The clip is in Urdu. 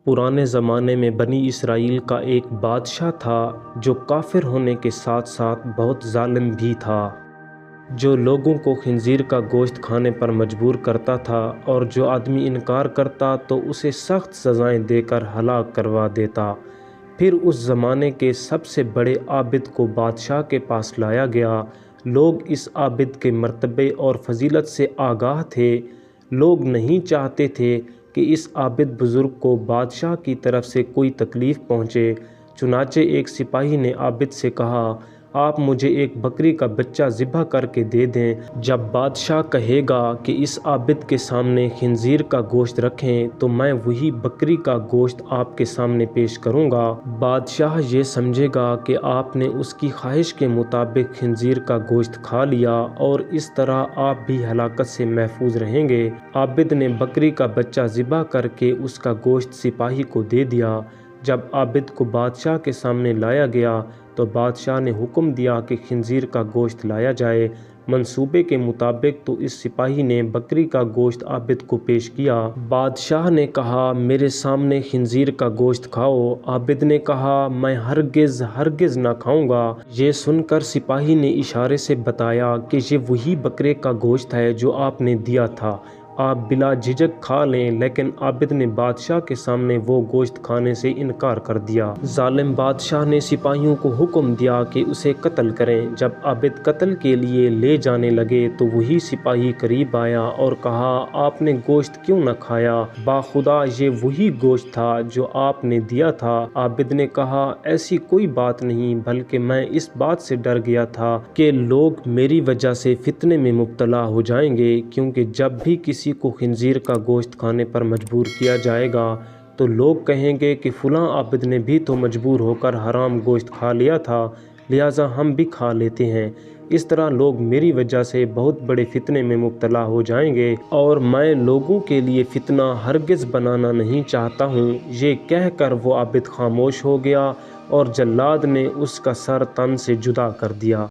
پرانے زمانے میں بنی اسرائیل کا ایک بادشاہ تھا جو کافر ہونے کے ساتھ ساتھ بہت ظالم بھی تھا، جو لوگوں کو خنزیر کا گوشت کھانے پر مجبور کرتا تھا اور جو آدمی انکار کرتا تو اسے سخت سزائیں دے کر ہلاک کروا دیتا۔ پھر اس زمانے کے سب سے بڑے عابد کو بادشاہ کے پاس لایا گیا۔ لوگ اس عابد کے مرتبے اور فضیلت سے آگاہ تھے۔ لوگ نہیں چاہتے تھے کہ اس عابد بزرگ کو بادشاہ کی طرف سے کوئی تکلیف پہنچے۔ چنانچہ ایک سپاہی نے عابد سے کہا، آپ مجھے ایک بکری کا بچہ ذبح کر کے دے دیں۔ جب بادشاہ کہے گا کہ اس عابد کے سامنے خنزیر کا گوشت رکھیں تو میں وہی بکری کا گوشت آپ کے سامنے پیش کروں گا۔ بادشاہ یہ سمجھے گا کہ آپ نے اس کی خواہش کے مطابق خنزیر کا گوشت کھا لیا اور اس طرح آپ بھی ہلاکت سے محفوظ رہیں گے۔ عابد نے بکری کا بچہ ذبح کر کے اس کا گوشت سپاہی کو دے دیا۔ جب عابد کو بادشاہ کے سامنے لایا گیا تو بادشاہ نے حکم دیا کہ خنزیر کا گوشت لایا جائے۔ منصوبے کے مطابق تو اس سپاہی نے بکری کا گوشت عابد کو پیش کیا۔ بادشاہ نے کہا، میرے سامنے خنزیر کا گوشت کھاؤ۔ عابد نے کہا، میں ہرگز نہ کھاؤں گا۔ یہ سن کر سپاہی نے اشارے سے بتایا کہ یہ وہی بکرے کا گوشت ہے جو آپ نے دیا تھا، آپ بلا جھجک کھا لیں۔ لیکن عابد نے بادشاہ کے سامنے وہ گوشت کھانے سے انکار کر دیا۔ ظالم بادشاہ نے سپاہیوں کو حکم دیا کہ اسے قتل کریں۔ جب عابد قتل کے لیے لے جانے لگے تو وہی سپاہی قریب آیا اور کہا، آپ نے گوشت کیوں نہ کھایا؟ باخدا یہ وہی گوشت تھا جو آپ نے دیا تھا۔ عابد نے کہا، ایسی کوئی بات نہیں، بلکہ میں اس بات سے ڈر گیا تھا کہ لوگ میری وجہ سے فتنے میں مبتلا ہو جائیں گے، کیونکہ جب بھی کسی کو خنزیر کا گوشت کھانے پر مجبور کیا جائے گا تو لوگ کہیں گے کہ فلاں عابد نے بھی تو مجبور ہو کر حرام گوشت کھا لیا تھا، لہٰذا ہم بھی کھا لیتے ہیں۔ اس طرح لوگ میری وجہ سے بہت بڑے فتنے میں مبتلا ہو جائیں گے اور میں لوگوں کے لیے فتنہ ہرگز بنانا نہیں چاہتا ہوں۔ یہ کہہ کر وہ عابد خاموش ہو گیا اور جلاد نے اس کا سر تن سے جدا کر دیا۔